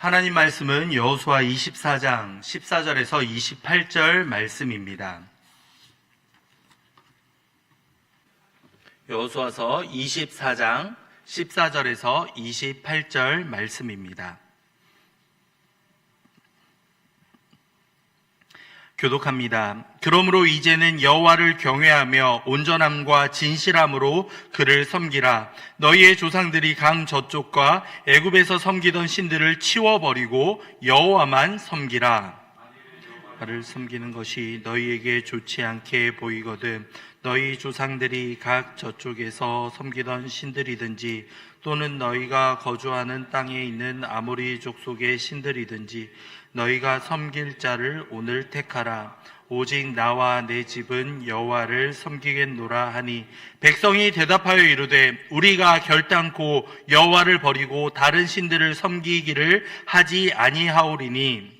하나님 말씀은 여호수아 24장 14절에서 28절 말씀입니다. 여호수아서 24장 14절에서 28절 말씀입니다. 교독합니다. 그러므로 이제는 여호와를 경외하며 온전함과 진실함으로 그를 섬기라. 너희의 조상들이 강 저쪽과 애굽에서 섬기던 신들을 치워버리고 여호와만 섬기라. 나를 섬기는 것이 너희에게 좋지 않게 보이거든 너희 조상들이 각 저쪽에서 섬기던 신들이든지 또는 너희가 거주하는 땅에 있는 아모리 족속의 신들이든지 너희가 섬길 자를 오늘 택하라. 오직 나와 내 집은 여호와를 섬기겠노라 하니 백성이 대답하여 이르되 우리가 결단코 여호와를 버리고 다른 신들을 섬기기를 하지 아니하오리니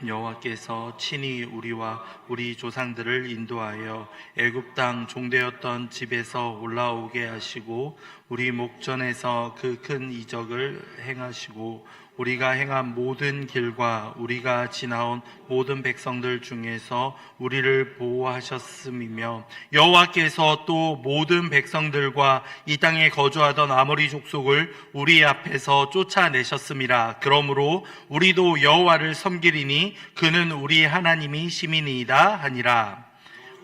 여호와께서 친히 우리와 우리 조상들을 인도하여 애굽 땅 종되었던 집에서 올라오게 하시고 우리 목전에서 그 큰 이적을 행하시고 우리가 행한 모든 길과 우리가 지나온 모든 백성들 중에서 우리를 보호하셨음이며 여호와께서 또 모든 백성들과 이 땅에 거주하던 아모리 족속을 우리 앞에서 쫓아내셨음이라. 그러므로 우리도 여호와를 섬기리니 그는 우리 하나님이 심이니이다 하니라.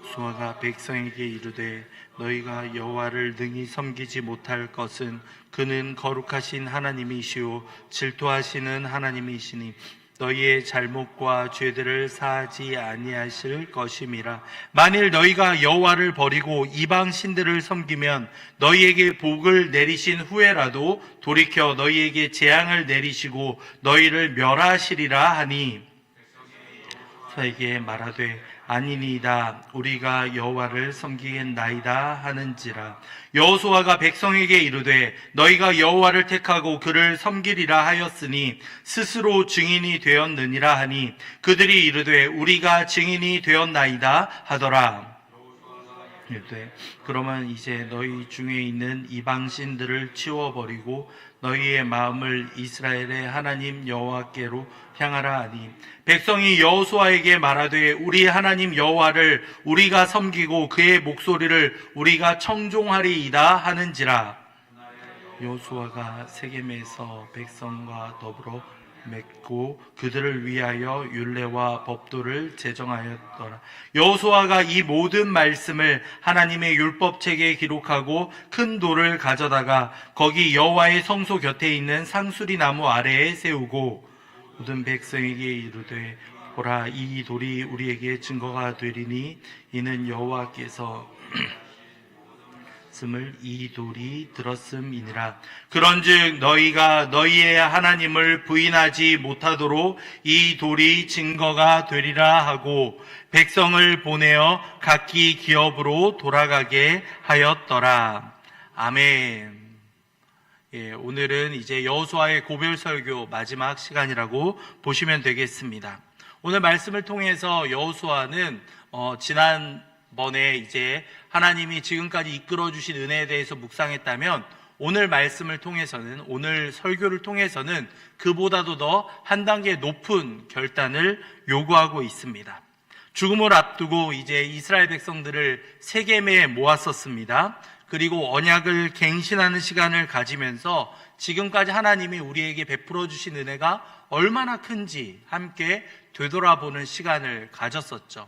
여호수아가 백성에게 이르되 너희가 여호와를 능히 섬기지 못할 것은 그는 거룩하신 하나님이시오 질투하시는 하나님이시니 너희의 잘못과 죄들을 사하지 아니하실 것임이라. 만일 너희가 여호와를 버리고 이방 신들을 섬기면 너희에게 복을 내리신 후에라도 돌이켜 너희에게 재앙을 내리시고 너희를 멸하시리라 하니 저에게 말하되 아니니이다 우리가 여호와를 섬기겠나이다 하는지라. 여호수아가 백성에게 이르되 너희가 여호와를 택하고 그를 섬기리라 하였으니 스스로 증인이 되었느니라 하니 그들이 이르되 우리가 증인이 되었나이다 하더라. 이르되 그러면 이제 너희 중에 있는 이방신들을 치워버리고 너희의 마음을 이스라엘의 하나님 여호와께로 향하라 하니 백성이 여호수아에게 말하되 우리 하나님 여호와를 우리가 섬기고 그의 목소리를 우리가 청종하리이다 하는지라. 여호수아가 세겜에서 백성과 더불어 맺고 그들을 위하여 율례와 법도를 제정하였더라. 여호수아가 이 모든 말씀을 하나님의 율법책에 기록하고 큰 돌을 가져다가 거기 여호와의 성소 곁에 있는 상수리 나무 아래에 세우고 모든 백성에게 이르되 보라 이 돌이 우리에게 증거가 되리니 이는 여호와께서 이 돌이 들었음이니라. 그런즉 너희가 너희의 하나님을 부인하지 못하도록 이 돌이 증거가 되리라 하고 백성을 보내어 각기 기업으로 돌아가게 하였더라. 아멘. 오늘은 이제 여호수아의 고별 설교 마지막 시간이라고 보시면 되겠습니다. 오늘 말씀을 통해서 여호수아는 지난번에 이제 하나님이 지금까지 이끌어 주신 은혜에 대해서 묵상했다면 오늘 말씀을 통해서는 오늘 설교를 통해서는 그보다도 더 한 단계 높은 결단을 요구하고 있습니다. 죽음을 앞두고 이제 이스라엘 백성들을 세겜에 모았었습니다. 그리고 언약을 갱신하는 시간을 가지면서 지금까지 하나님이 우리에게 베풀어 주신 은혜가 얼마나 큰지 함께 되돌아보는 시간을 가졌었죠.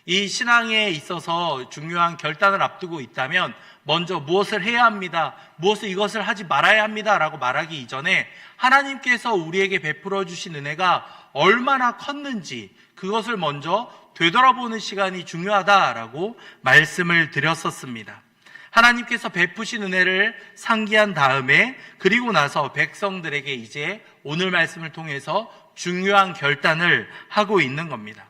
이 신앙에 있어서 중요한 결단을 앞두고 있다면 먼저 무엇을 해야 합니다, 무엇을 이것을 하지 말아야 합니다 라고 말하기 이전에 하나님께서 우리에게 베풀어 주신 은혜가 얼마나 컸는지 그것을 먼저 되돌아보는 시간이 중요하다라고 말씀을 드렸었습니다. 하나님께서 베푸신 은혜를 상기한 다음에 그리고 나서 백성들에게 이제 오늘 말씀을 통해서 중요한 결단을 하고 있는 겁니다.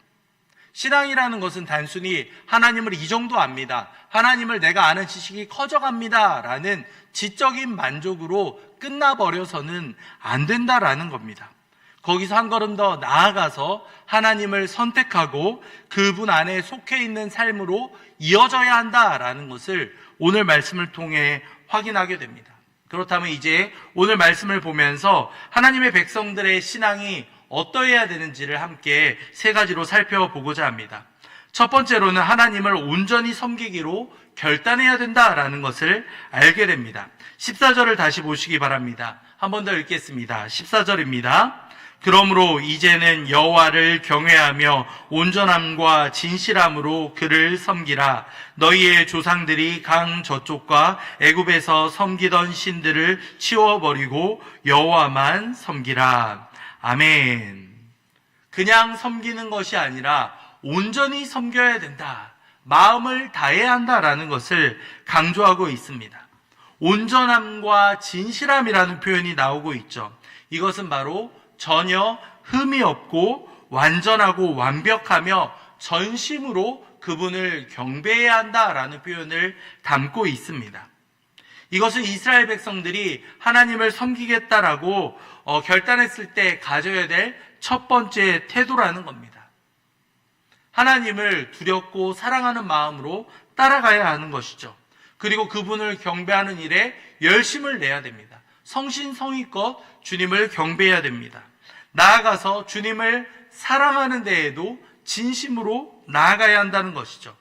신앙이라는 것은 단순히 하나님을 이 정도 압니다, 하나님을 내가 아는 지식이 커져갑니다 라는 지적인 만족으로 끝나버려서는 안 된다라는 겁니다. 거기서 한 걸음 더 나아가서 하나님을 선택하고 그분 안에 속해 있는 삶으로 이어져야 한다라는 것을 오늘 말씀을 통해 확인하게 됩니다. 그렇다면 이제 오늘 말씀을 보면서 하나님의 백성들의 신앙이 어떠해야 되는지를 함께 세 가지로 살펴보고자 합니다. 첫 번째로는 하나님을 온전히 섬기기로 결단해야 된다라는 것을 알게 됩니다. 14절을 다시 보시기 바랍니다. 한 번 더 읽겠습니다. 14절입니다. 그러므로 이제는 여호와를 경외하며 온전함과 진실함으로 그를 섬기라. 너희의 조상들이 강 저쪽과 애굽에서 섬기던 신들을 치워버리고 여호와만 섬기라. 아멘. 그냥 섬기는 것이 아니라 온전히 섬겨야 된다. 마음을 다해야 한다라는 것을 강조하고 있습니다. 온전함과 진실함이라는 표현이 나오고 있죠. 이것은 바로 전혀 흠이 없고 완전하고 완벽하며 전심으로 그분을 경배해야 한다라는 표현을 담고 있습니다. 이것은 이스라엘 백성들이 하나님을 섬기겠다라고 결단했을 때 가져야 될 첫 번째 태도라는 겁니다. 하나님을 두렵고 사랑하는 마음으로 따라가야 하는 것이죠. 그리고 그분을 경배하는 일에 열심을 내야 됩니다. 성신성의껏 주님을 경배해야 됩니다. 나아가서 주님을 사랑하는 데에도 진심으로 나아가야 한다는 것이죠.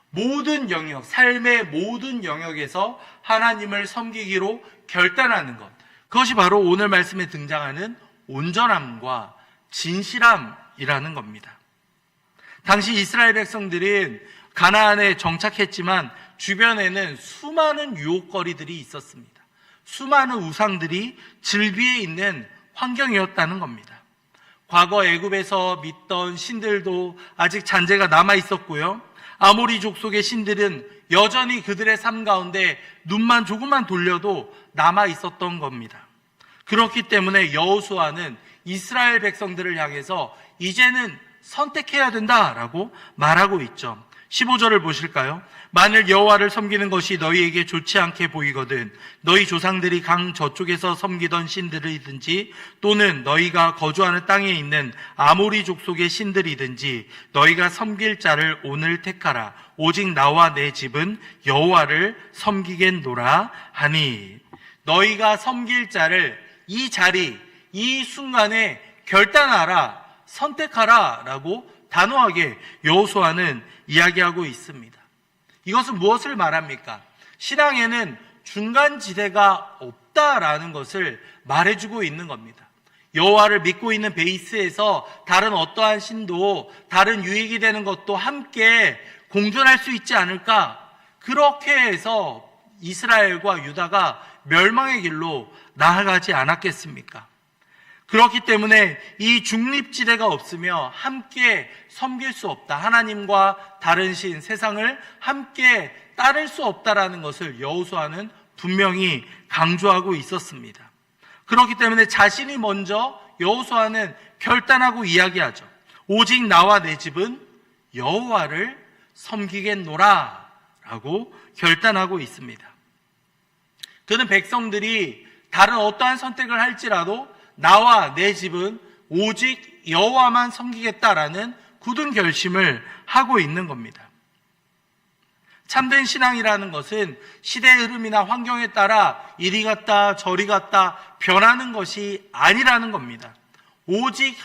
모든 영역, 삶의 모든 영역에서 하나님을 섬기기로 결단하는 것. 그것이 바로 오늘 말씀에 등장하는 온전함과 진실함이라는 겁니다. 당시 이스라엘 백성들은 가나안에 정착했지만 주변에는 수많은 유혹거리들이 있었습니다. 수많은 우상들이 즐비해 있는 환경이었다는 겁니다. 과거 애굽에서 믿던 신들도 아직 잔재가 남아 있었고요. 아모리 족속의 신들은 여전히 그들의 삶 가운데 눈만 조금만 돌려도 남아 있었던 겁니다. 그렇기 때문에 여호수아는 이스라엘 백성들을 향해서 이제는 선택해야 된다라고 말하고 있죠. 15절을 보실까요? 만일 여호와를 섬기는 것이 너희에게 좋지 않게 보이거든 너희 조상들이 강 저쪽에서 섬기던 신들이든지 또는 너희가 거주하는 땅에 있는 아모리 족속의 신들이든지 너희가 섬길 자를 오늘 택하라. 오직 나와 내 집은 여호와를 섬기겠노라 하니. 너희가 섬길 자를 이 자리, 이 순간에 결단하라, 선택하라 라고 단호하게 여호수아는 이야기하고 있습니다. 이것은 무엇을 말합니까? 신앙에는 중간지대가 없다라는 것을 말해주고 있는 겁니다. 여호와를 믿고 있는 베이스에서 다른 어떠한 신도 다른 유익이 되는 것도 함께 공존할 수 있지 않을까? 그렇게 해서 이스라엘과 유다가 멸망의 길로 나아가지 않았겠습니까? 그렇기 때문에 이 중립지대가 없으며 함께 섬길 수 없다. 하나님과 다른 신, 세상을 함께 따를 수 없다라는 것을 여호수아는 분명히 강조하고 있었습니다. 그렇기 때문에 자신이 먼저 여호수아는 결단하고 이야기하죠. 오직 나와 내 집은 여호와를 섬기겠노라 라고 결단하고 있습니다. 그는 백성들이 다른 어떠한 선택을 할지라도 나와 내 집은 오직 여호와만 섬기겠다라는 굳은 결심을 하고 있는 겁니다. 참된 신앙이라는 것은 시대의 흐름이나 환경에 따라 이리 갔다 저리 갔다 변하는 것이 아니라는 겁니다. 오직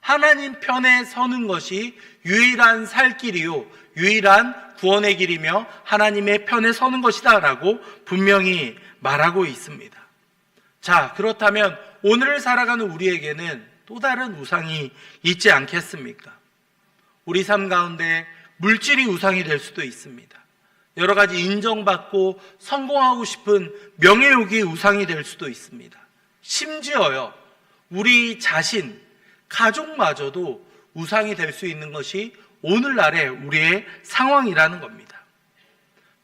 하나님 편에 서는 것이 유일한 살 길이요 유일한 구원의 길이며 하나님의 편에 서는 것이다 라고 분명히 말하고 있습니다. 자, 그렇다면 오늘을 살아가는 우리에게는 또 다른 우상이 있지 않겠습니까? 우리 삶 가운데 물질이 우상이 될 수도 있습니다. 여러 가지 인정받고 성공하고 싶은 명예욕이 우상이 될 수도 있습니다. 심지어요, 우리 자신, 가족마저도 우상이 될 수 있는 것이 오늘날의 우리의 상황이라는 겁니다.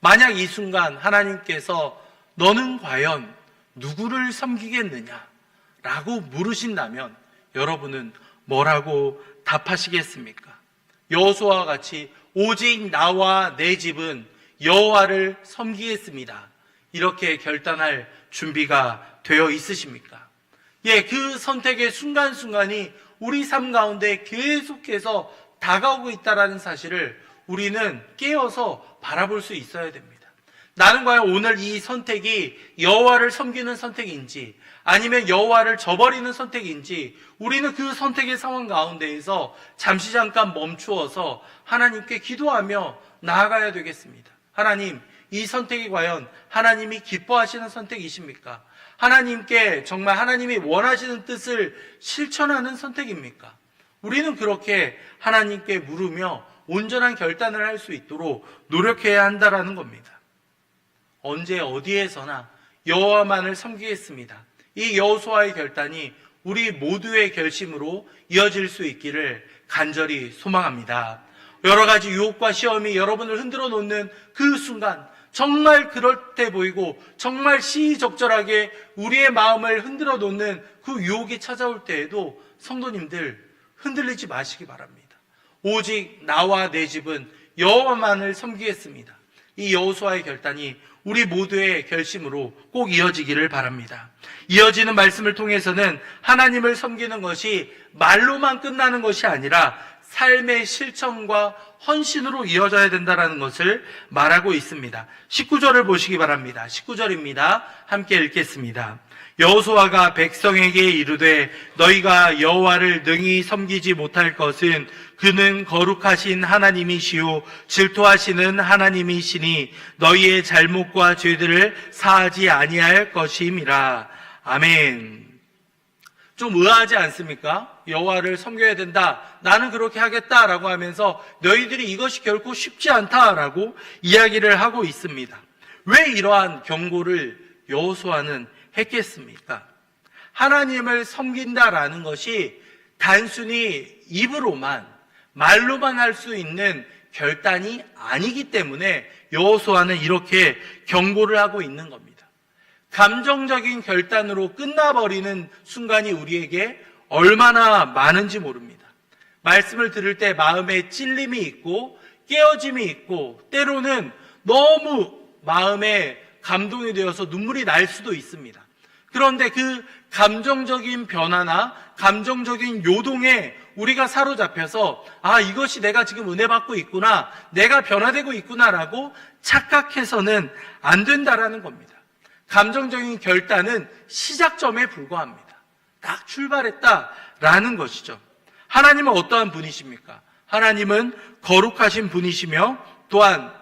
만약 이 순간 하나님께서 너는 과연 누구를 섬기겠느냐? 라고 물으신다면 여러분은 뭐라고 답하시겠습니까? 여호수아와 같이 오직 나와 내 집은 여호와를 섬기겠습니다. 이렇게 결단할 준비가 되어 있으십니까? 예, 그 선택의 순간순간이 우리 삶 가운데 계속해서 다가오고 있다는 사실을 우리는 깨어서 바라볼 수 있어야 됩니다. 나는 과연 오늘 이 선택이 여호와를 섬기는 선택인지 아니면 여호와를 저버리는 선택인지 우리는 그 선택의 상황 가운데에서 잠시 잠깐 멈추어서 하나님께 기도하며 나아가야 되겠습니다. 하나님, 이 선택이 과연 하나님이 기뻐하시는 선택이십니까? 하나님께 정말 하나님이 원하시는 뜻을 실천하는 선택입니까? 우리는 그렇게 하나님께 물으며 온전한 결단을 할 수 있도록 노력해야 한다라는 겁니다. 언제 어디에서나 여호와만을 섬기겠습니다. 이 여호수아의 결단이 우리 모두의 결심으로 이어질 수 있기를 간절히 소망합니다. 여러 가지 유혹과 시험이 여러분을 흔들어 놓는 그 순간, 정말 그럴 때 보이고 정말 시의적절하게 우리의 마음을 흔들어 놓는 그 유혹이 찾아올 때에도 성도님들 흔들리지 마시기 바랍니다. 오직 나와 내 집은 여호와만을 섬기겠습니다. 이 여호수아의 결단이 우리 모두의 결심으로 꼭 이어지기를 바랍니다. 이어지는 말씀을 통해서는 하나님을 섬기는 것이 말로만 끝나는 것이 아니라 삶의 실천과 헌신으로 이어져야 된다는 것을 말하고 있습니다. 19절을 보시기 바랍니다. 19절입니다. 함께 읽겠습니다. 여호수아가 백성에게 이르되 너희가 여호와를 능히 섬기지 못할 것은 그는 거룩하신 하나님이시요 질투하시는 하나님이시니 너희의 잘못과 죄들을 사하지 아니할 것임이라. 아멘. 좀 의아하지 않습니까? 여호와를 섬겨야 된다, 나는 그렇게 하겠다라고 하면서 너희들이 이것이 결코 쉽지 않다라고 이야기를 하고 있습니다. 왜 이러한 경고를 여호수아는 했겠습니까? 하나님을 섬긴다라는 것이 단순히 입으로만 말로만 할 수 있는 결단이 아니기 때문에 여호수아는 이렇게 경고를 하고 있는 겁니다. 감정적인 결단으로 끝나버리는 순간이 우리에게 얼마나 많은지 모릅니다. 말씀을 들을 때 마음에 찔림이 있고 깨어짐이 있고 때로는 너무 마음에 감동이 되어서 눈물이 날 수도 있습니다. 그런데 그 감정적인 변화나 감정적인 요동에 우리가 사로잡혀서 이것이 내가 지금 은혜 받고 있구나, 내가 변화되고 있구나라고 착각해서는 안 된다라는 겁니다. 감정적인 결단은 시작점에 불과합니다. 딱 출발했다라는 것이죠. 하나님은 어떠한 분이십니까? 하나님은 거룩하신 분이시며 또한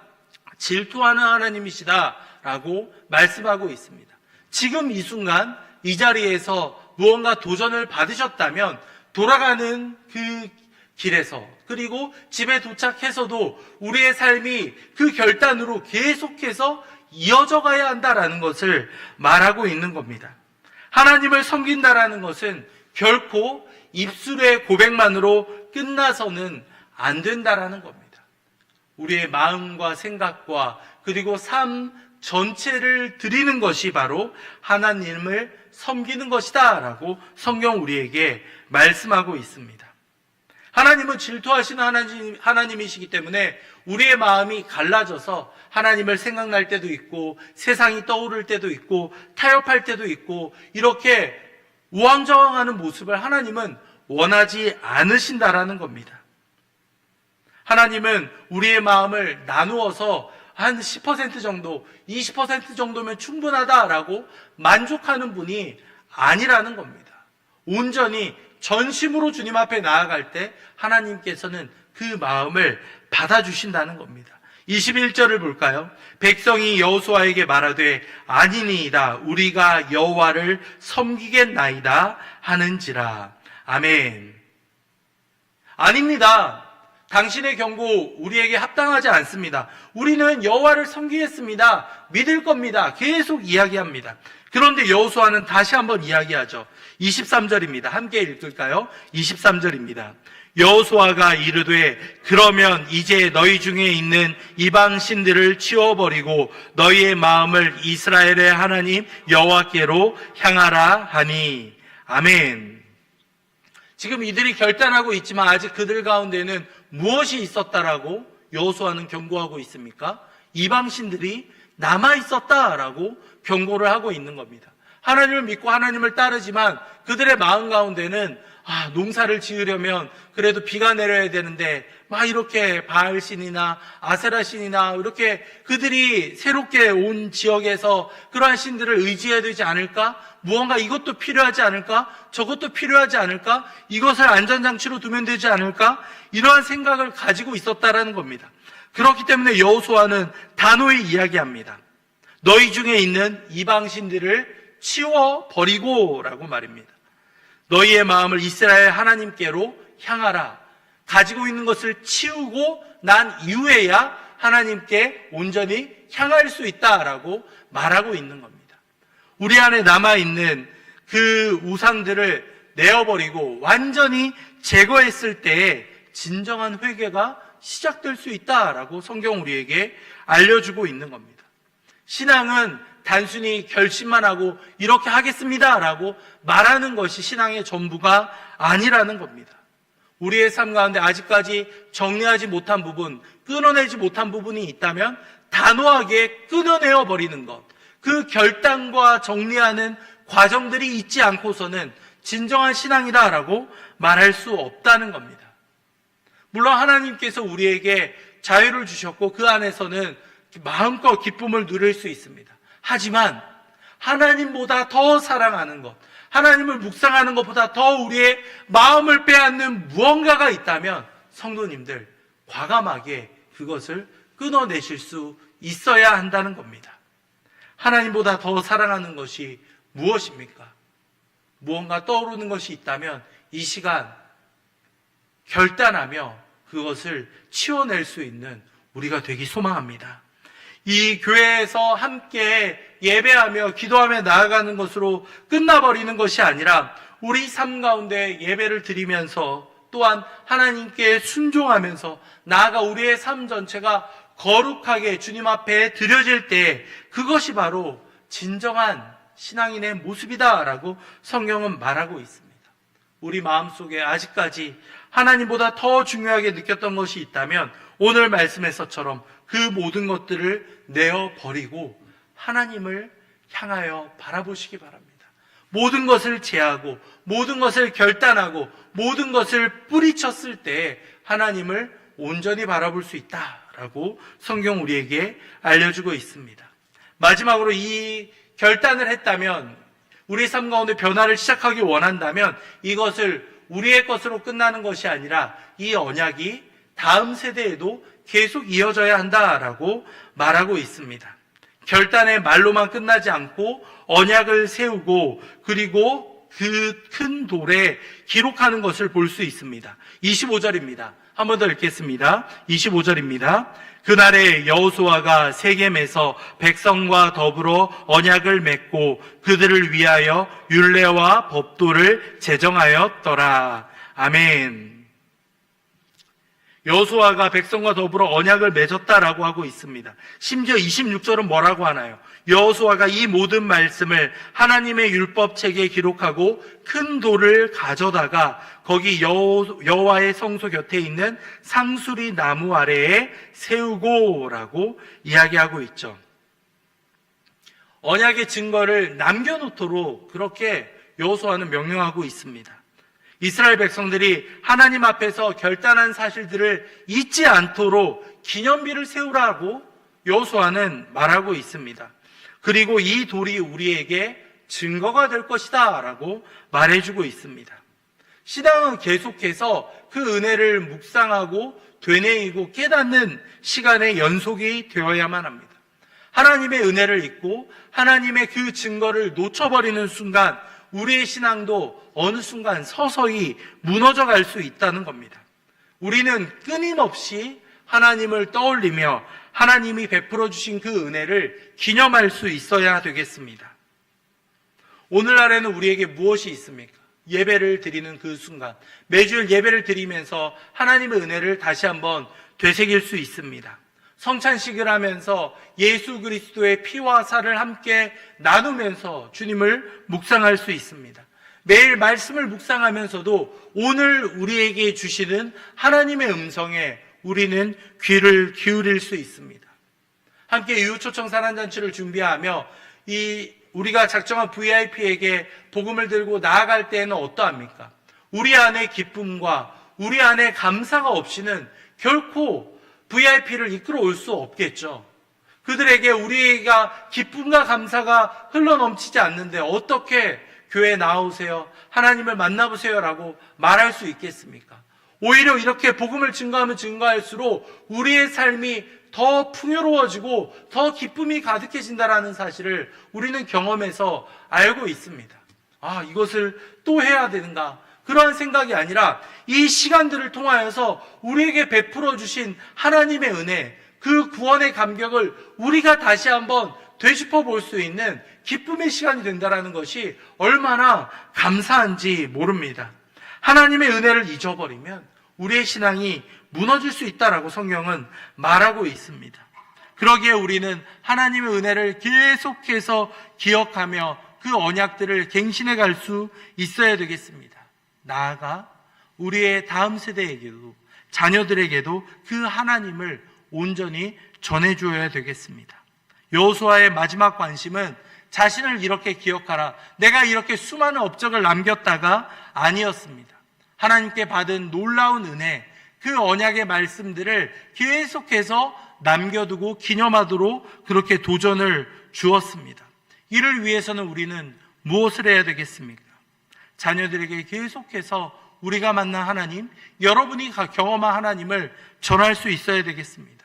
질투하는 하나님이시다라고 말씀하고 있습니다. 지금 이 순간 이 자리에서 무언가 도전을 받으셨다면 돌아가는 그 길에서 그리고 집에 도착해서도 우리의 삶이 그 결단으로 계속해서 이어져 가야 한다라는 것을 말하고 있는 겁니다. 하나님을 섬긴다라는 것은 결코 입술의 고백만으로 끝나서는 안 된다라는 겁니다. 우리의 마음과 생각과 그리고 삶 전체를 드리는 것이 바로 하나님을 섬기는 것이다 라고 성경 우리에게 말씀하고 있습니다. 하나님은 질투하시는 하나님이시기 때문에 우리의 마음이 갈라져서 하나님을 생각날 때도 있고 세상이 떠오를 때도 있고 타협할 때도 있고 이렇게 우왕좌왕하는 모습을 하나님은 원하지 않으신다라는 겁니다. 하나님은 우리의 마음을 나누어서 한 10% 정도, 20% 정도면 충분하다라고 만족하는 분이 아니라는 겁니다. 온전히 전심으로 주님 앞에 나아갈 때 하나님께서는 그 마음을 받아주신다는 겁니다. 21절을 볼까요? 백성이 여호수아에게 말하되 아니니이다 우리가 여호와를 섬기겠나이다 하는지라. 아멘. 아닙니다. 당신의 경고 우리에게 합당하지 않습니다. 우리는 여호와를 섬기겠습니다. 믿을 겁니다. 계속 이야기합니다. 그런데 여호수아는 다시 한번 이야기하죠. 23절입니다. 함께 읽을까요? 23절입니다. 여호수아가 이르되 그러면 이제 너희 중에 있는 이방 신들을 치워버리고 너희의 마음을 이스라엘의 하나님 여호와께로 향하라 하니. 아멘. 지금 이들이 결단하고 있지만 아직 그들 가운데는 무엇이 있었다라고 여호수아는 경고하고 있습니까? 이방 신들이 남아 있었다라고 경고를 하고 있는 겁니다. 하나님을 믿고 하나님을 따르지만 그들의 마음 가운데는 농사를 지으려면 그래도 비가 내려야 되는데 막 이렇게 바알신이나 아세라신이나 이렇게 그들이 새롭게 온 지역에서 그러한 신들을 의지해야 되지 않을까? 무언가 이것도 필요하지 않을까? 저것도 필요하지 않을까? 이것을 안전장치로 두면 되지 않을까? 이러한 생각을 가지고 있었다라는 겁니다. 그렇기 때문에 여호수아는 단호히 이야기합니다. 너희 중에 있는 이방신들을 치워버리고 라고 말입니다. 너희의 마음을 이스라엘 하나님께로 향하라. 가지고 있는 것을 치우고 난 이후에야 하나님께 온전히 향할 수 있다라고 말하고 있는 겁니다. 우리 안에 남아있는 그 우상들을 내어버리고 완전히 제거했을 때에 진정한 회개가 시작될 수 있다라고 성경 우리에게 알려주고 있는 겁니다. 신앙은 단순히 결심만 하고 이렇게 하겠습니다라고 말하는 것이 신앙의 전부가 아니라는 겁니다. 우리의 삶 가운데 아직까지 정리하지 못한 부분, 끊어내지 못한 부분이 있다면 단호하게 끊어내어 버리는 것, 그 결단과 정리하는 과정들이 있지 않고서는 진정한 신앙이다라고 말할 수 없다는 겁니다. 물론 하나님께서 우리에게 자유를 주셨고 그 안에서는 마음껏 기쁨을 누릴 수 있습니다. 하지만 하나님보다 더 사랑하는 것, 하나님을 묵상하는 것보다 더 우리의 마음을 빼앗는 무언가가 있다면 성도님들 과감하게 그것을 끊어내실 수 있어야 한다는 겁니다. 하나님보다 더 사랑하는 것이 무엇입니까? 무언가 떠오르는 것이 있다면 이 시간 결단하며 그것을 치워낼 수 있는 우리가 되기 소망합니다. 이 교회에서 함께 예배하며 기도하며 나아가는 것으로 끝나버리는 것이 아니라 우리 삶 가운데 예배를 드리면서 또한 하나님께 순종하면서 나아가 우리의 삶 전체가 거룩하게 주님 앞에 드려질 때 그것이 바로 진정한 신앙인의 모습이다라고 성경은 말하고 있습니다. 우리 마음속에 아직까지 하나님보다 더 중요하게 느꼈던 것이 있다면 오늘 말씀에서처럼 그 모든 것들을 내어버리고 하나님을 향하여 바라보시기 바랍니다. 모든 것을 제하고 모든 것을 결단하고 모든 것을 뿌리쳤을 때 하나님을 온전히 바라볼 수 있다라고 성경 우리에게 알려주고 있습니다. 마지막으로 이 결단을 했다면 우리 삶 가운데 변화를 시작하기 원한다면 이것을 우리의 것으로 끝나는 것이 아니라 이 언약이 다음 세대에도 계속 이어져야 한다라고 말하고 있습니다. 결단의 말로만 끝나지 않고 언약을 세우고 그리고 그 큰 돌에 기록하는 것을 볼 수 있습니다. 25절입니다. 한 번 더 읽겠습니다. 25절입니다. 그날에 여호수아가 세겜에서 백성과 더불어 언약을 맺고 그들을 위하여 율례와 법도를 제정하였더라. 아멘. 여호수아가 백성과 더불어 언약을 맺었다라고 하고 있습니다. 심지어 26절은 뭐라고 하나요? 여호수아가 이 모든 말씀을 하나님의 율법책에 기록하고 큰 돌을 가져다가 거기 여호와의 성소 곁에 있는 상수리 나무 아래에 세우고라고 이야기하고 있죠. 언약의 증거를 남겨놓도록 그렇게 여호수아는 명령하고 있습니다. 이스라엘 백성들이 하나님 앞에서 결단한 사실들을 잊지 않도록 기념비를 세우라고 여호수아는 말하고 있습니다. 그리고 이 돌이 우리에게 증거가 될 것이다 라고 말해주고 있습니다. 신앙은 계속해서 그 은혜를 묵상하고 되뇌이고 깨닫는 시간의 연속이 되어야만 합니다. 하나님의 은혜를 잊고 하나님의 그 증거를 놓쳐버리는 순간 우리의 신앙도 어느 순간 서서히 무너져 갈 수 있다는 겁니다. 우리는 끊임없이 하나님을 떠올리며 하나님이 베풀어 주신 그 은혜를 기념할 수 있어야 되겠습니다. 오늘날에는 우리에게 무엇이 있습니까? 예배를 드리는 그 순간, 매주일 예배를 드리면서 하나님의 은혜를 다시 한번 되새길 수 있습니다. 성찬식을 하면서 예수 그리스도의 피와 살을 함께 나누면서 주님을 묵상할 수 있습니다. 매일 말씀을 묵상하면서도 오늘 우리에게 주시는 하나님의 음성에 우리는 귀를 기울일 수 있습니다. 함께 유초청 산안잔치를 준비하며 우리가 작정한 VIP에게 복음을 들고 나아갈 때에는 어떠합니까? 우리 안에 기쁨과 우리 안에 감사가 없이는 결코 VIP를 이끌어 올 수 없겠죠. 그들에게 우리가 기쁨과 감사가 흘러넘치지 않는데 어떻게 교회에 나오세요, 하나님을 만나보세요 라고 말할 수 있겠습니까? 오히려 이렇게 복음을 증거하면 증거할수록 우리의 삶이 더 풍요로워지고 더 기쁨이 가득해진다라는 사실을 우리는 경험해서 알고 있습니다. 이것을 또 해야 되는가? 그러한 생각이 아니라 이 시간들을 통하여서 우리에게 베풀어 주신 하나님의 은혜, 그 구원의 감격을 우리가 다시 한번 되짚어 볼 수 있는 기쁨의 시간이 된다는 것이 얼마나 감사한지 모릅니다. 하나님의 은혜를 잊어버리면 우리의 신앙이 무너질 수 있다라고 성경은 말하고 있습니다. 그러기에 우리는 하나님의 은혜를 계속해서 기억하며 그 언약들을 갱신해 갈 수 있어야 되겠습니다. 나아가 우리의 다음 세대에게도, 자녀들에게도 그 하나님을 온전히 전해줘야 되겠습니다. 여호수아의 마지막 관심은 자신을 이렇게 기억하라, 내가 이렇게 수많은 업적을 남겼다가 아니었습니다. 하나님께 받은 놀라운 은혜, 그 언약의 말씀들을 계속해서 남겨두고 기념하도록 그렇게 도전을 주었습니다. 이를 위해서는 우리는 무엇을 해야 되겠습니까? 자녀들에게 계속해서 우리가 만난 하나님, 여러분이 경험한 하나님을 전할 수 있어야 되겠습니다.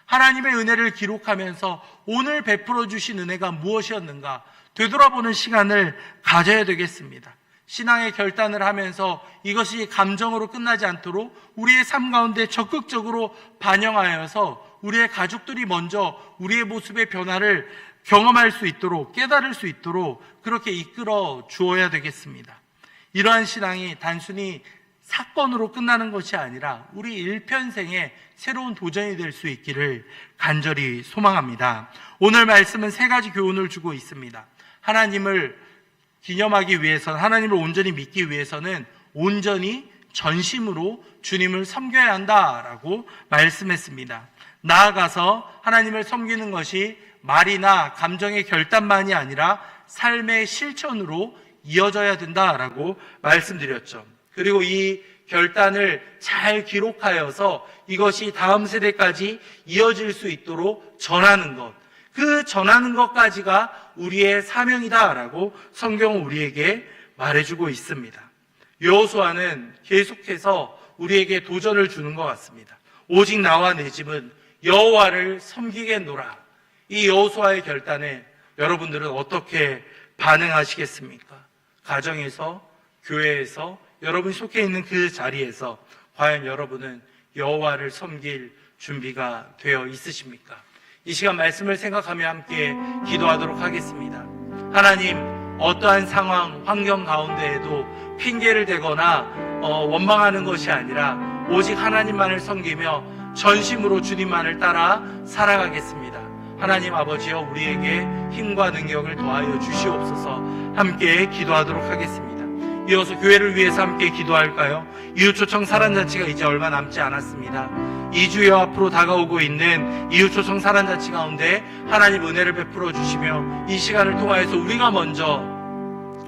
하나님의 은혜를 기록하면서 오늘 베풀어 주신 은혜가 무엇이었는가 되돌아보는 시간을 가져야 되겠습니다. 신앙의 결단을 하면서 이것이 감정으로 끝나지 않도록 우리의 삶 가운데 적극적으로 반영하여서 우리의 가족들이 먼저 우리의 모습의 변화를 경험할 수 있도록, 깨달을 수 있도록 그렇게 이끌어 주어야 되겠습니다. 이러한 신앙이 단순히 사건으로 끝나는 것이 아니라 우리 일편생의 새로운 도전이 될 수 있기를 간절히 소망합니다. 오늘 말씀은 세 가지 교훈을 주고 있습니다. 하나님을 기념하기 위해서는, 하나님을 온전히 믿기 위해서는 온전히 전심으로 주님을 섬겨야 한다라고 말씀했습니다. 나아가서 하나님을 섬기는 것이 말이나 감정의 결단만이 아니라 삶의 실천으로 이어져야 된다라고 말씀드렸죠. 그리고 이 결단을 잘 기록하여서 이것이 다음 세대까지 이어질 수 있도록 전하는 것, 그 전하는 것까지가 우리의 사명이다라고 성경은 우리에게 말해주고 있습니다. 여호수아는 계속해서 우리에게 도전을 주는 것 같습니다. 오직 나와 내 집은 여호와를 섬기겠노라. 이 여호수아의 결단에 여러분들은 어떻게 반응하시겠습니까? 가정에서, 교회에서, 여러분이 속해 있는 그 자리에서 과연 여러분은 여호와를 섬길 준비가 되어 있으십니까? 이 시간 말씀을 생각하며 함께 기도하도록 하겠습니다. 하나님, 어떠한 상황, 환경 가운데에도 핑계를 대거나 원망하는 것이 아니라 오직 하나님만을 섬기며 전심으로 주님만을 따라 살아가겠습니다. 하나님 아버지여, 우리에게 힘과 능력을 더하여 주시옵소서. 함께 기도하도록 하겠습니다. 이어서 교회를 위해서 함께 기도할까요? 이웃초청 사랑잔치가 이제 얼마 남지 않았습니다. 2주여 앞으로 다가오고 있는 이웃초청 사랑잔치 가운데 하나님 은혜를 베풀어 주시며 이 시간을 통하여서 우리가 먼저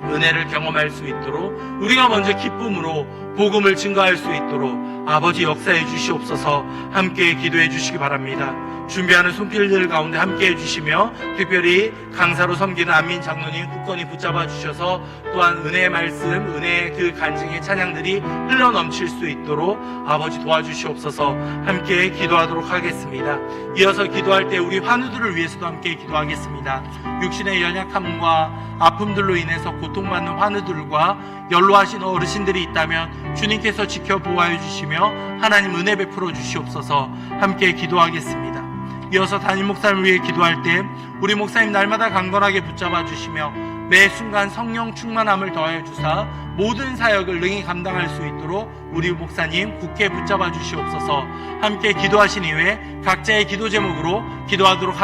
은혜를 경험할 수 있도록, 우리가 먼저 기쁨으로 복음을 증거할 수 있도록 아버지 역사해 주시옵소서. 함께 기도해 주시기 바랍니다. 준비하는 손길들 가운데 함께 해주시며 특별히 강사로 섬기는 안민 장로님 굳건히 붙잡아 주셔서 또한 은혜의 말씀, 은혜의 그 간증의 찬양들이 흘러넘칠 수 있도록 아버지 도와주시옵소서. 함께 기도하도록 하겠습니다. 이어서 기도할 때 우리 환우들을 위해서도 함께 기도하겠습니다. 육신의 연약함과 아픔들로 인해서 고통받는 환우들과 연로하신 어르신들이 있다면 주님께서 지켜 보호해 주시며 하나님 은혜 베풀어 주시옵소서. 함께 기도하겠습니다. 이어서 담임 목사님을 위해 기도할 때 우리 목사님 날마다 강건하게 붙잡아 주시며 매 순간 성령 충만함을 더하여 주사 모든 사역을 능히 감당할 수 있도록 우리 목사님 굳게 붙잡아 주시옵소서. 함께 기도하신 이후에 각자의 기도 제목으로 기도하도록 하겠습니다.